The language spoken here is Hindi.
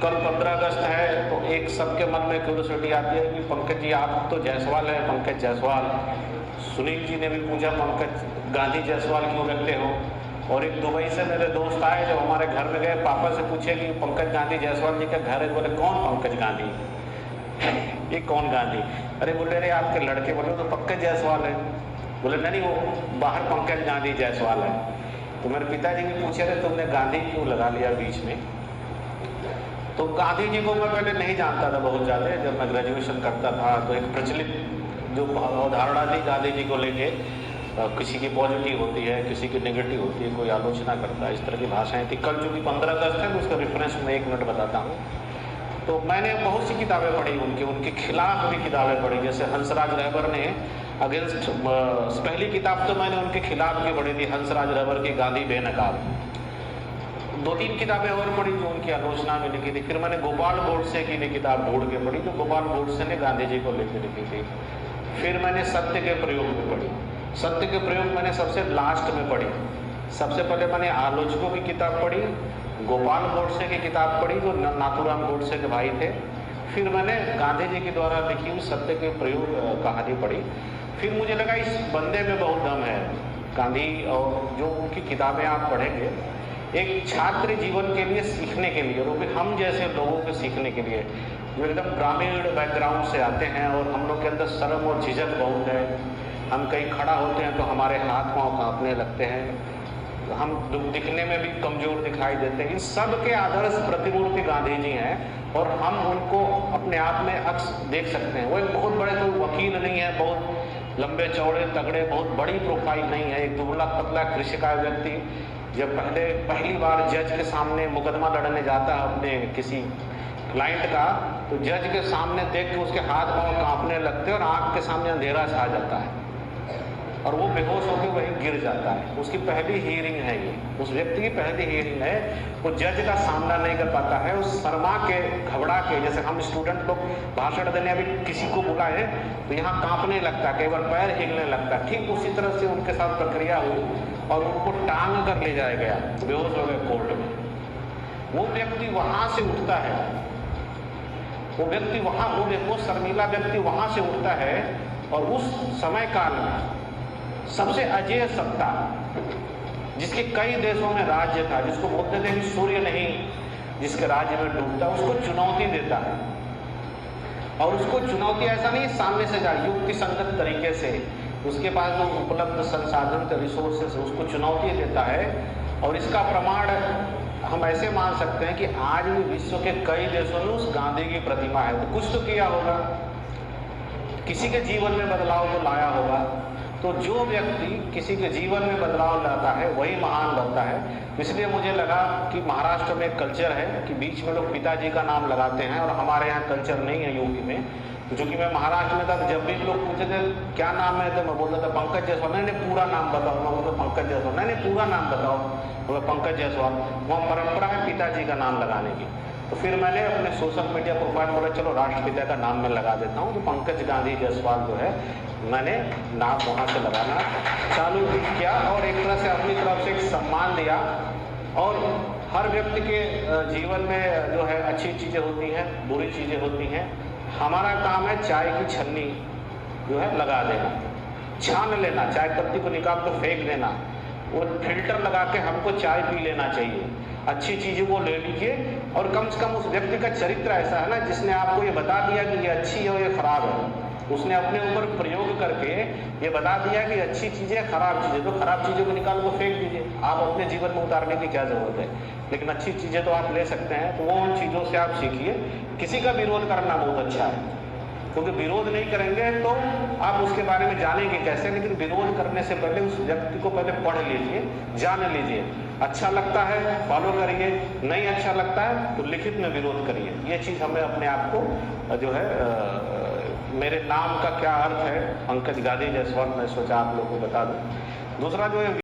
कल 15 अगस्त है तो एक सबके मन में क्यूरियोसिटी आती है कि पंकज जी आप तो जायसवाल है, पंकज जायसवाल। सुनील जी ने भी पूछा पंकज गांधी जायसवाल क्यों रखते हो। और एक दुबई से मेरे दोस्त आए जब हमारे घर में गए, पापा से पूछे कि पंकज गांधी जायसवाल जी का घर है। बोले कौन पंकज गांधी, ये कौन गांधी। अरे बोले अरे आपके लड़के, बोले तो पंकज जायसवाल है। बोले नहीं वो बाहर पंकज गांधी जायसवाल है। तो मेरे पिताजी भी पूछे थे तुमने गांधी क्यों लगा लिया बीच में। तो गांधी जी को मैं पहले नहीं जानता था बहुत ज़्यादा। जब मैं ग्रेजुएशन करता था तो एक प्रचलित जो अवधारणा थी गांधी जी को लेके, किसी की पॉजिटिव होती है, किसी की नेगेटिव होती है, कोई आलोचना करता है, इस तरह की भाषाएं थी। कल जो कि 15 अगस्त है तो उसका रेफरेंस मैं 1 मिनट बताता हूँ। तो मैंने बहुत सी किताबें पढ़ी उनके खिलाफ भी किताबें पढ़ी। जैसे हंसराज रहबर ने अगेंस्ट, पहली किताब तो मैंने उनके खिलाफ की पढ़ी थी, हंसराज रहबर की गांधी बेनकाब। 2-3 किताबें और पढ़ी जो उनकी आलोचना में लिखी थी। फिर मैंने गोपाल गोडसे की भी किताब ढूंढ के पढ़ी जो गोपाल गोडसे ने गांधी जी को लेकर लिखी थी। फिर मैंने सत्य के प्रयोग में पढ़ी। सत्य के प्रयोग मैंने सबसे लास्ट में पढ़ी। सबसे पहले मैंने आलोचकों की किताब पढ़ी, गोपाल गोडसे की किताब पढ़ी जो नाथूराम गोडसे के भाई थे। फिर मैंने गांधी जी के द्वारा लिखी हुई सत्य के प्रयोग कहानी पढ़ी। फिर मुझे लगा इस बंदे में बहुत दम है गांधी, और जो उनकी किताबें आप पढ़ेंगे एक छात्र जीवन के लिए सीखने के लिए, और फिर हम जैसे लोगों के सीखने के लिए जो एकदम ग्रामीण बैकग्राउंड से आते हैं और हम लोग के अंदर शर्म और झिझक बहुत है। हम कहीं खड़ा होते हैं तो हमारे हाथ पांव कांपने लगते हैं, हम दिखने में भी कमजोर दिखाई देते हैं। इन सब के आदर्श प्रतिमूर्ति गांधी जी हैं और हम उनको अपने आप में अक्स देख सकते हैं। वो एक बहुत बड़े कोई वकील नहीं है, बहुत लंबे चौड़े तगड़े, बहुत बड़ी प्रोफाइल नहीं है। एक दुबला पतला कृषिकाय व्यक्ति जब पहली बार जज के सामने मुकदमा लड़ने जाता है अपने किसी क्लाइंट का, तो जज के सामने देख के उसके हाथ पांव कांपने लगते हैं और आंख के सामने अंधेरा छा जाता है और वो बेहोश होकर वहीं गिर जाता है। उसकी पहली हियरिंग है ये, उस व्यक्ति की पहली हियरिंग है। वो जज का सामना नहीं कर पाता है, उस शर्मा के घबरा के, जैसे हम स्टूडेंट लोग भाषण देने अभी किसी को बुलाए तो यहाँ कांपने लगता है, कई बार पैर हिलने लगता है। ठीक उसी तरह से उनके साथ प्रक्रिया हुई और उनको टांग कर ले जाया गया, बेहोश हो गए कोर्ट में। वो व्यक्ति वहां से उठता है, वो व्यक्ति वहां, वो शर्मीला व्यक्ति वहां से उठता है और उस समय काल में सबसे अजेय सत्ता जिसके कई देशों में राज्य था, जिसको बोलते थे कि सूर्य नहीं जिसके राज्य में डूबता, उसको चुनौती देता है। और उसको चुनौती ऐसा नहीं सामने से जाए, युक्ति संगत तरीके से उसके पास जो उपलब्ध संसाधन के रिसोर्सेस उसको चुनौती देता है। और इसका प्रमाण हम ऐसे मान सकते हैं कि आज भी विश्व के कई देशों में उस गांधी की प्रतिमा है। तो कुछ तो किया होगा, किसी के जीवन में बदलाव तो लाया होगा। तो जो व्यक्ति किसी के जीवन में बदलाव लाता है वही महान बनता है। इसलिए मुझे लगा कि महाराष्ट्र में एक कल्चर है कि बीच में लोग पिताजी का नाम लगाते हैं और हमारे यहाँ कल्चर नहीं है यूपी में। जो कि मैं महाराष्ट्र में था तो जब भी लोग पूछते थे क्या नाम है तो मैं बोलता था पंकज जायसवाल। नहीं पूरा नाम बताओ, मैं बोलता पंकज जायसवाल। नहीं पूरा नाम बताओ, बोला पंकज जायसवाल। वहाँ परंपरा है पिताजी का नाम लगाने की। तो फिर मैंने अपने सोशल मीडिया प्रोफाइल बोला चलो राष्ट्रपिता का नाम मैं लगा देता हूँ। तो पंकज गांधी जायसवाल जो है मैंने नाम वहाँ से लगाना चालू किया और एक तरह से अपनी तरफ से एक सम्मान दिया। और हर व्यक्ति के जीवन में जो है अच्छी चीज़ें होती हैं, बुरी चीज़ें होती हैं। हमारा काम है चाय की छन्नी जो है लगा देना, छान लेना, चाय पत्ती को निकाल कर फेंक देना, वो फिल्टर लगा के हमको चाय पी लेना चाहिए। अच्छी चीज़ों को ले लीजिए और कम से कम उस व्यक्ति का चरित्र ऐसा है ना जिसने आपको ये बता दिया कि ये अच्छी है और ये खराब है। उसने अपने ऊपर प्रयोग करके ये बता दिया कि अच्छी चीज़ें खराब चीज़ें, तो खराब चीज़ों को निकाल को फेंक दीजिए। आप अपने जीवन में उतारने की क्या ज़रूरत है, लेकिन अच्छी चीज़ें तो आप ले सकते हैं। तो वो उन चीज़ों से आप सीखिए। किसी का विरोध करना बहुत अच्छा है, क्योंकि विरोध नहीं करेंगे तो आप उसके बारे में जानेंगे कैसे। लेकिन विरोध करने से पहले उस व्यक्ति को पहले पढ़ लीजिए, जान लीजिए। अच्छा लगता है फॉलो करिए, नहीं अच्छा लगता है तो लिखित में विरोध करिए। ये चीज़ हमें अपने आप को जो है मेरे नाम का क्या अर्थ है पंकज गांधी जायसवाल, मैं सोचा आप लोगों को बता दूं। दूसरा जो है